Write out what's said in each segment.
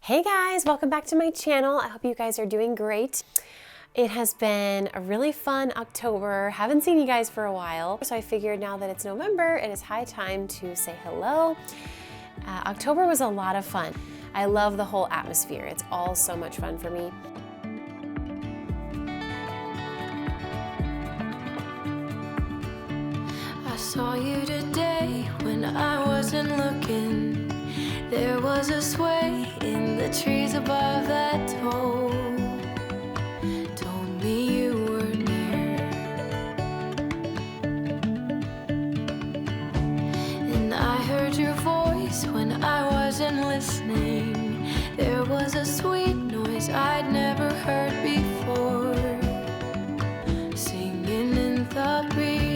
Hey guys, welcome back to my channel. I hope you guys are doing great. It has been a really fun October. Haven't seen you guys for a while, so I figured now that it's November, it is high time to say hello. October was a lot of fun. I love the whole atmosphere. It's all so much fun for me. I saw you today when I wasn't looking. There was a sway in the trees above that told me you were near. And I heard your voice when I wasn't listening. There was a sweet noise I'd never heard before, singing in the breeze.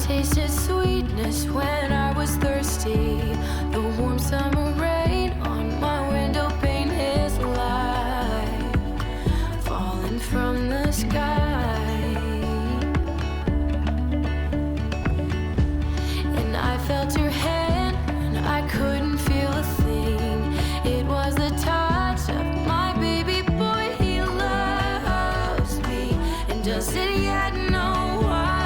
Tasted sweetness when I was thirsty. The warm summer rain on my window pane is light falling from the sky. And I felt your hand and I couldn't feel a thing. It was the touch of my baby boy. He loves me and doesn't yet know why.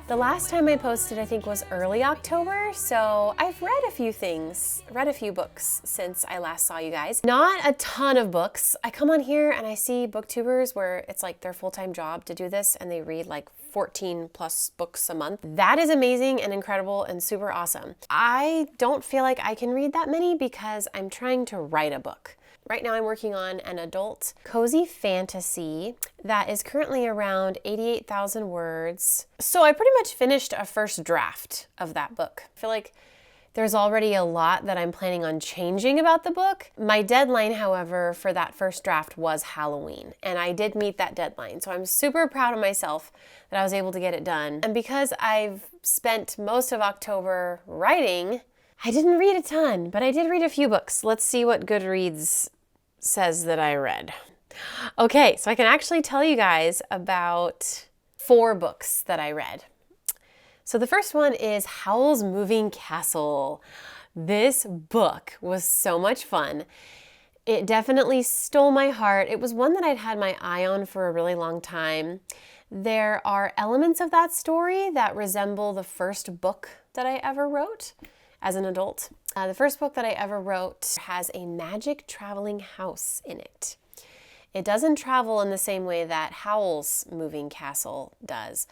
The last time I posted, I think, was early October, so I've read a few things, read a few books since I last saw you guys. Not a ton of books. I come on here and I see booktubers where it's like their full-time job to do this and they read like 14 plus books a month. That is amazing and incredible and super awesome. I don't feel like I can read that many because I'm trying to write a book. Right now I'm working on an adult cozy fantasy that is currently around 88,000 words. So I pretty much finished a first draft of that book. I feel like there's already a lot that I'm planning on changing about the book. My deadline, however, for that first draft was Halloween, and I did meet that deadline. So I'm super proud of myself that I was able to get it done. And because I've spent most of October writing, I didn't read a ton, but I did read a few books. Let's see what Goodreads says that I read. Okay, so I can actually tell you guys about 4 books that I read. So the first one is Howl's Moving Castle. This book was so much fun. It definitely stole my heart. It was one that I'd had my eye on for a really long time. There are elements of that story that resemble the first book that I ever wrote as an adult. The first book that I ever wrote has a magic traveling house in it. It doesn't travel in the same way that Howl's Moving Castle does,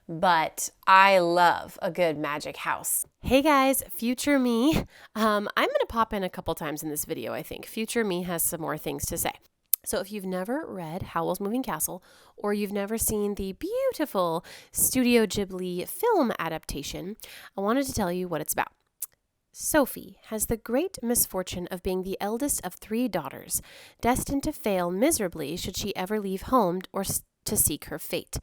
but I love a good magic house. Hey guys, future me. I'm going to pop in a couple times in this video, I think. Future me has some more things to say. So if you've never read Howl's Moving Castle, or you've never seen the beautiful Studio Ghibli film adaptation, I wanted to tell you what it's about. Sophie has the great misfortune of being the eldest of 3 daughters, destined to fail miserably should she ever leave home or to seek her fate.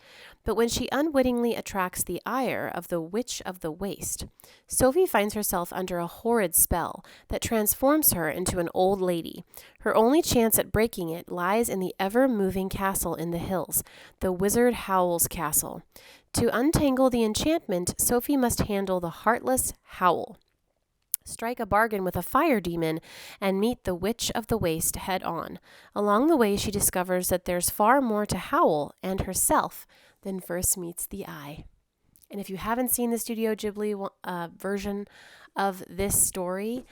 But when she unwittingly attracts the ire of the Witch of the Waste, Sophie finds herself under a horrid spell that transforms her into an old lady. Her only chance at breaking it lies in the ever-moving castle in the hills, the wizard Howl's castle. To untangle the enchantment, Sophie must handle the heartless Howl, strike a bargain with a fire demon, and meet the Witch of the Waste head on. Along the way, she discovers that there's far more to Howl and herself than first meets the eye. And if you haven't seen the Studio Ghibli version of this story,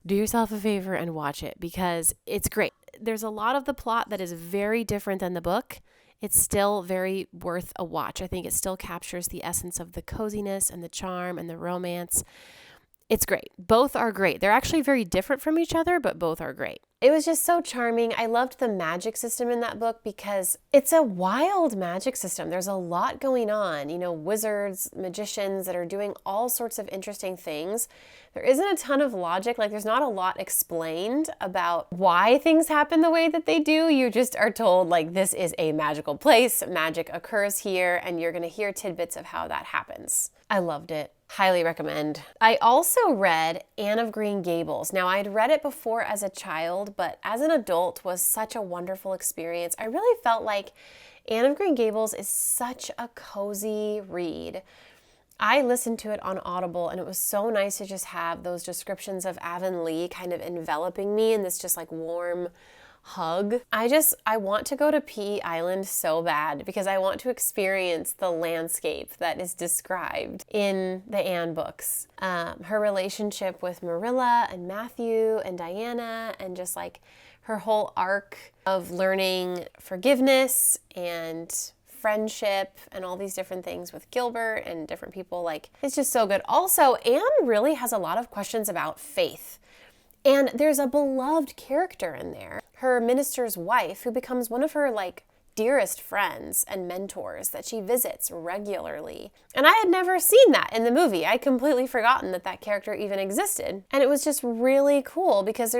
do yourself a favor and watch it because it's great. There's a lot of the plot that is very different than the book. It's still very worth a watch. I think it still captures the essence of the coziness and the charm and the romance. It's great. Both are great. They're actually very different from each other, but both are great. It was just so charming. I loved the magic system in that book because it's a wild magic system. There's a lot going on, wizards, magicians that are doing all sorts of interesting things. There isn't a ton of logic. Like, there's not a lot explained about why things happen the way that they do. You just are told, like, this is a magical place. Magic occurs here, and you're going to hear tidbits of how that happens. I loved it. Highly recommend. I also read Anne of Green Gables. Now, I'd read it before as a child, but as an adult was such a wonderful experience. I really felt like Anne of Green Gables is such a cozy read. I listened to it on Audible, and it was so nice to just have those descriptions of Avonlea kind of enveloping me in this just like warm hug. I want to go to P.E. Island so bad because I want to experience the landscape that is described in the Anne books. Her relationship with Marilla and Matthew and Diana, and just like her whole arc of learning forgiveness and friendship and all these different things with Gilbert and different people. Like, it's just so good. Also, Anne really has a lot of questions about faith. And there's a beloved character in there, her minister's wife, who becomes one of her like dearest friends and mentors that she visits regularly. And I had never seen that in the movie. I'd completely forgotten that that character even existed. And it was just really cool because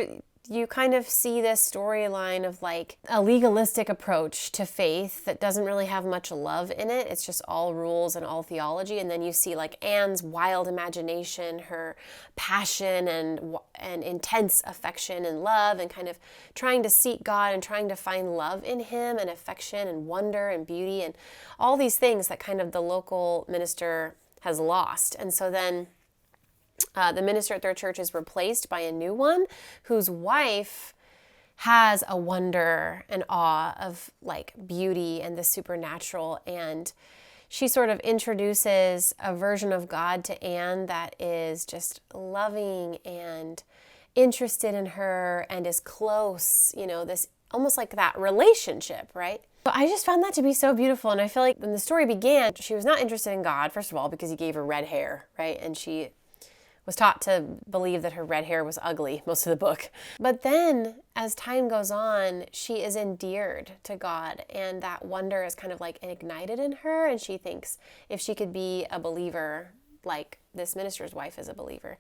you kind of see this storyline of like a legalistic approach to faith that doesn't really have much love in it. It's just all rules and all theology. And then you see like Anne's wild imagination, her passion and intense affection and love, and kind of trying to seek God and trying to find love in him and affection and wonder and beauty and all these things that kind of the local minister has lost. And so then the minister at their church is replaced by a new one whose wife has a wonder and awe of like beauty and the supernatural. And she sort of introduces a version of God to Anne that is just loving and interested in her and is close, this almost like that relationship, right? But I just found that to be so beautiful. And I feel like when the story began, she was not interested in God, first of all, because he gave her red hair, right? And she was taught to believe that her red hair was ugly most of the book. But then, as time goes on, she is endeared to God, and that wonder is kind of like ignited in her, and she thinks if she could be a believer like this minister's wife is a believer,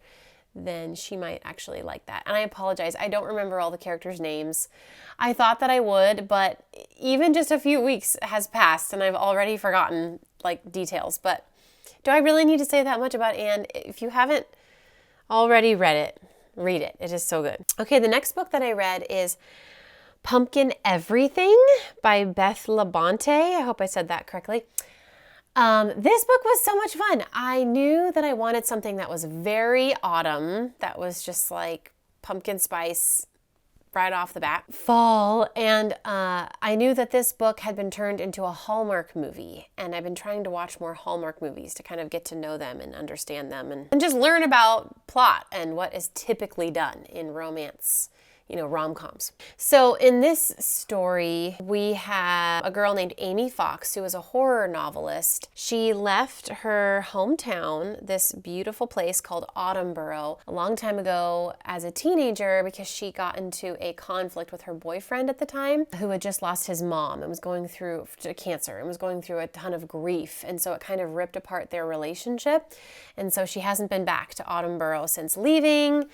then she might actually like that. And I apologize, I don't remember all the characters' names. I thought that I would, but even just a few weeks has passed, and I've already forgotten like details. But do I really need to say that much about Anne? If you haven't already read it, read it. It is so good. Okay, the next book that I read is Pumpkin Everything by Beth Labonte. I hope I said that correctly. This book was so much fun. I knew that I wanted something that was very autumn, that was just like pumpkin spice right off the bat, fall, and I knew that this book had been turned into a Hallmark movie, and I've been trying to watch more Hallmark movies to kind of get to know them and understand them and just learn about plot and what is typically done in romance, rom-coms. So in this story, we have a girl named Amy Fox, who is a horror novelist. She left her hometown, this beautiful place called Autumnboro, a long time ago as a teenager because she got into a conflict with her boyfriend at the time, who had just lost his mom and was going through cancer and was going through a ton of grief. And so it kind of ripped apart their relationship. And so she hasn't been back to Autumnboro since leaving.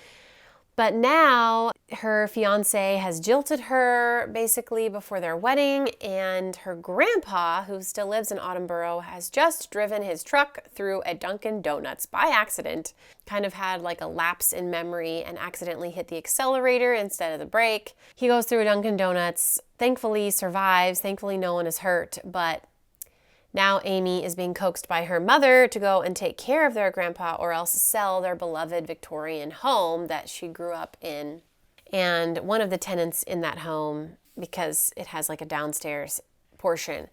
But now her fiance has jilted her basically before their wedding, and her grandpa, who still lives in Autumnboro, has just driven his truck through a Dunkin' Donuts by accident, kind of had like a lapse in memory and accidentally hit the accelerator instead of the brake. He goes through a Dunkin' Donuts, thankfully survives, thankfully no one is hurt, but now Amy is being coaxed by her mother to go and take care of their grandpa or else sell their beloved Victorian home that she grew up in. And one of the tenants in that home, because it has like a downstairs portion,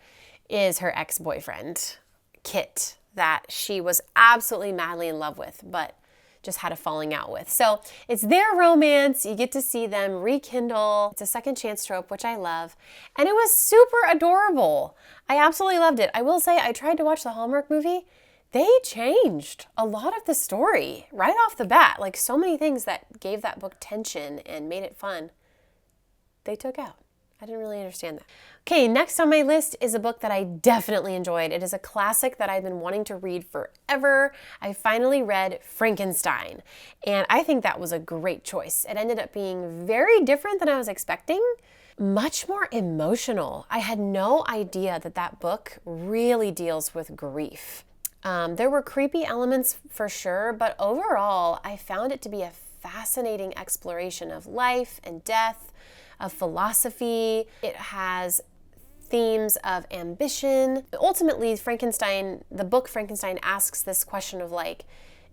is her ex-boyfriend, Kit, that she was absolutely madly in love with, but just had a falling out with. So it's their romance. You get to see them rekindle. It's a second chance trope, which I love. And it was super adorable. I absolutely loved it. I will say I tried to watch the Hallmark movie. They changed a lot of the story right off the bat. Like so many things that gave that book tension and made it fun they took out. I didn't really understand that. Okay, next on my list is a book that I definitely enjoyed. It is a classic that I've been wanting to read forever. I finally read Frankenstein, and I think that was a great choice. It ended up being very different than I was expecting, much more emotional. I had no idea that that book really deals with grief. There were creepy elements for sure, but overall, I found it to be a fascinating exploration of life and death, of philosophy. It has themes of ambition. Ultimately, the book Frankenstein asks this question of like,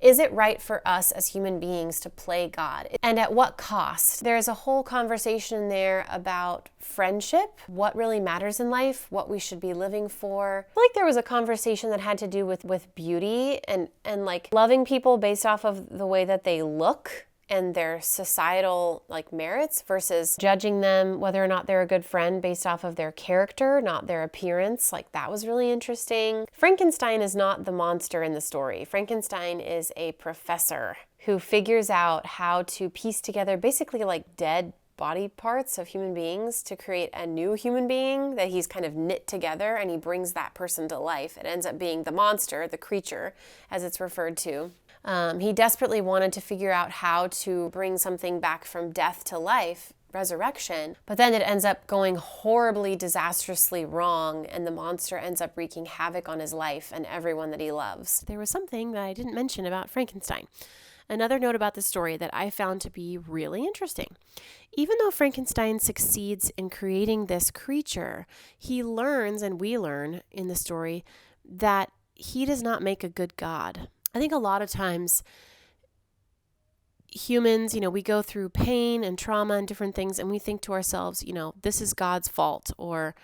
is it right for us as human beings to play God? And at what cost? There's a whole conversation there about friendship, what really matters in life, what we should be living for. I feel like there was a conversation that had to do with beauty and like loving people based off of the way that they look and their societal like merits versus judging them whether or not they're a good friend based off of their character, not their appearance. Like that was really interesting. Frankenstein is not the monster in the story. Frankenstein is a professor who figures out how to piece together basically like dead body parts of human beings to create a new human being that he's kind of knit together, and he brings that person to life. It ends up being the monster, the creature, as it's referred to. He desperately wanted to figure out how to bring something back from death to life, resurrection, but then it ends up going horribly, disastrously wrong, and the monster ends up wreaking havoc on his life and everyone that he loves. There was something that I didn't mention about Frankenstein. Another note about the story that I found to be really interesting. Even though Frankenstein succeeds in creating this creature, he learns, and we learn in the story, that he does not make a good God. I think a lot of times humans, we go through pain and trauma and different things, and we think to ourselves, this is God's fault, or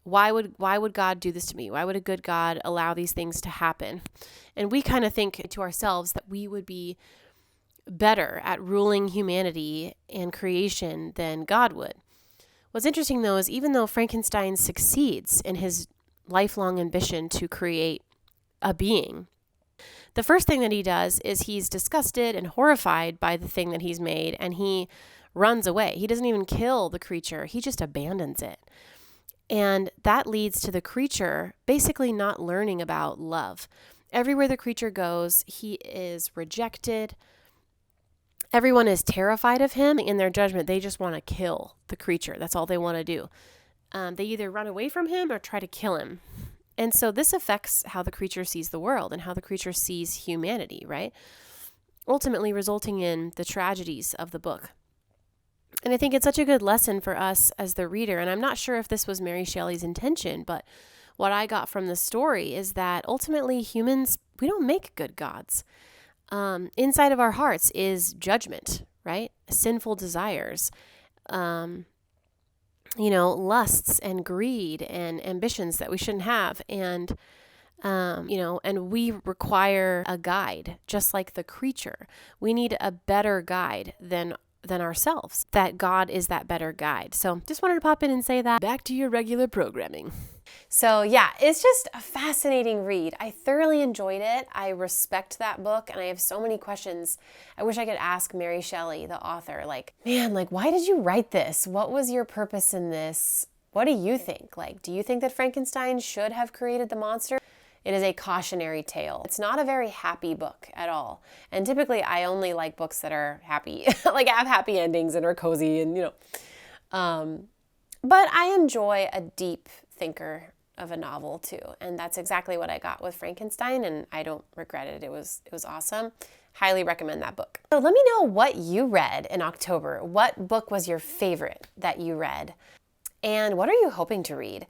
why would God do this to me? Why would a good God allow these things to happen? And we kind of think to ourselves that we would be better at ruling humanity and creation than God would. What's interesting, though, is even though Frankenstein succeeds in his lifelong ambition to create a being, the first thing that he does is he's disgusted and horrified by the thing that he's made, and he runs away. He doesn't even kill the creature. He just abandons it. And that leads to the creature basically not learning about love. Everywhere the creature goes, he is rejected. Everyone is terrified of him. In their judgment, they just want to kill the creature. That's all they want to do. They either run away from him or try to kill him. And so this affects how the creature sees the world and how the creature sees humanity, right? Ultimately resulting in the tragedies of the book. And I think it's such a good lesson for us as the reader. And I'm not sure if this was Mary Shelley's intention, but what I got from the story is that ultimately humans, we don't make good gods. Inside of our hearts is judgment, right? Sinful desires, lusts and greed and ambitions that we shouldn't have. And, and we require a guide, just like the creature. We need a better guide than ourselves. That God is that better guide. So just wanted to pop in and say that. Back to your regular programming. So yeah, it's just a fascinating read. I thoroughly enjoyed it. I respect that book, and I have so many questions. I wish I could ask Mary Shelley, the author, why did you write this? What was your purpose in this? What do you think? Do you think that Frankenstein should have created the monster? It is a cautionary tale. It's not a very happy book at all. And typically I only like books that are happy, have happy endings and are cozy and, but I enjoy a deep thinker of a novel too. And that's exactly what I got with Frankenstein, and I don't regret it. It was awesome. Highly recommend that book. So let me know what you read in October. What book was your favorite that you read? And what are you hoping to read?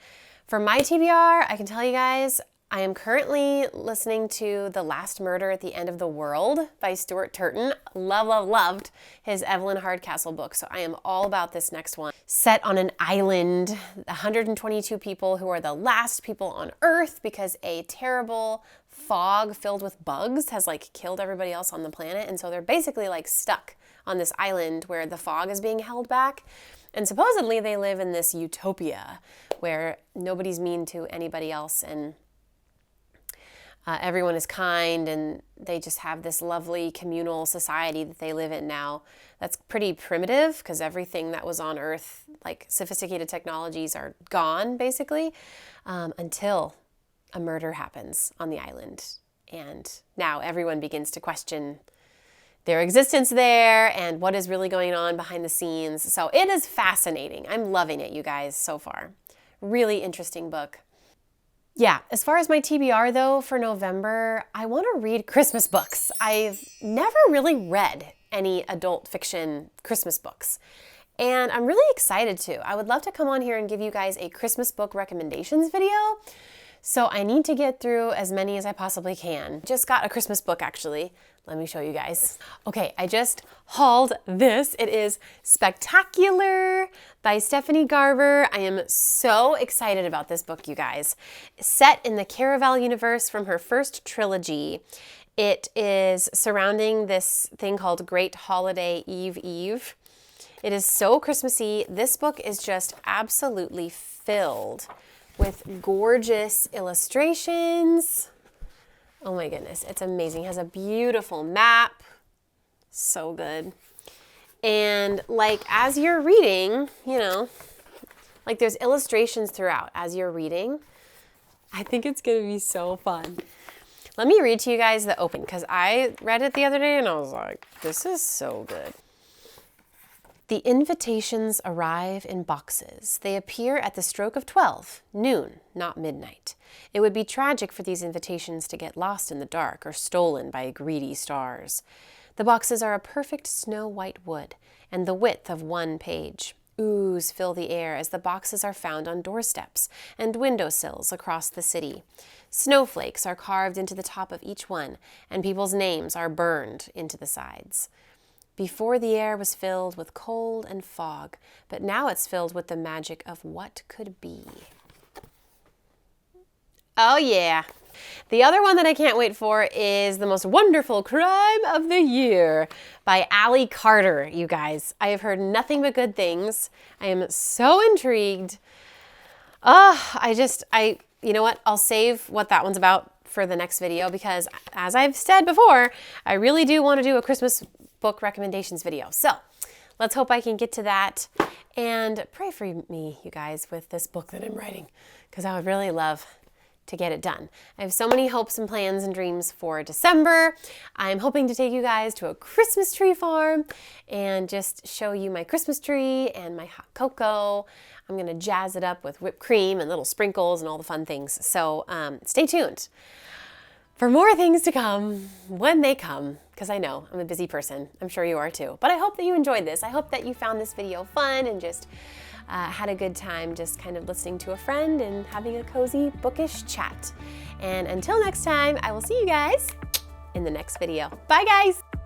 For my TBR, I can tell you guys, I am currently listening to The Last Murder at the End of the World by Stuart Turton. Loved his Evelyn Hardcastle book, so I am all about this next one. Set on an island, 122 people who are the last people on Earth because a terrible fog filled with bugs has killed everybody else on the planet, and so they're basically stuck on this island where the fog is being held back. And supposedly they live in this utopia where nobody's mean to anybody else, and Everyone is kind, and they just have this lovely communal society that they live in now. That's pretty primitive because everything that was on Earth, like sophisticated technologies, are gone basically, until a murder happens on the island. And now everyone begins to question their existence there and what is really going on behind the scenes. So it is fascinating. I'm loving it, you guys, so far. Really interesting book. Yeah, as far as my TBR though, for November, I want to read Christmas books. I've never really read any adult fiction Christmas books, and I'm really excited to. I would love to come on here and give you guys a Christmas book recommendations video. So I need to get through as many as I possibly can. Just got a Christmas book actually. Let me show you guys. Okay, I just hauled this. It is Spectacular by Stephanie Garber. I am so excited about this book, you guys. Set in the Caraval universe from her first trilogy. It is surrounding this thing called Great Holiday Eve. It is so Christmassy. This book is just absolutely filled with gorgeous illustrations. Oh my goodness, it's amazing. It has a beautiful map. So good. And like as you're reading, you know, like there's illustrations throughout as you're reading. I think it's gonna be so fun. Let me read to you guys the opening because I read it the other day and I was like, this is so good. The invitations arrive in boxes. They appear at the stroke of 12, noon, not midnight. It would be tragic for these invitations to get lost in the dark or stolen by greedy stars. The boxes are a perfect snow-white wood and the width of 1 page. Ooze fill the air as the boxes are found on doorsteps and windowsills across the city. Snowflakes are carved into the top of each one, and people's names are burned into the sides. Before, the air was filled with cold and fog, but now it's filled with the magic of what could be. Oh yeah. The other one that I can't wait for is The Most Wonderful Crime of the Year by Allie Carter, you guys. I have heard nothing but good things. I am so intrigued. You know what? I'll save what that one's about for the next video because, as I've said before, I really do want to do a Christmas book recommendations video. So let's hope I can get to that, and pray for me, you guys, with this book that I'm writing, because I would really love to get it done. I have so many hopes and plans and dreams for December. I'm hoping to take you guys to a Christmas tree farm and just show you my Christmas tree and my hot cocoa. I'm gonna jazz it up with whipped cream and little sprinkles and all the fun things. So stay tuned for more things to come when they come, because I know I'm a busy person. I'm sure you are too. But I hope that you enjoyed this. I hope that you found this video fun and just had a good time just kind of listening to a friend and having a cozy bookish chat. And until next time, I will see you guys in the next video. Bye guys!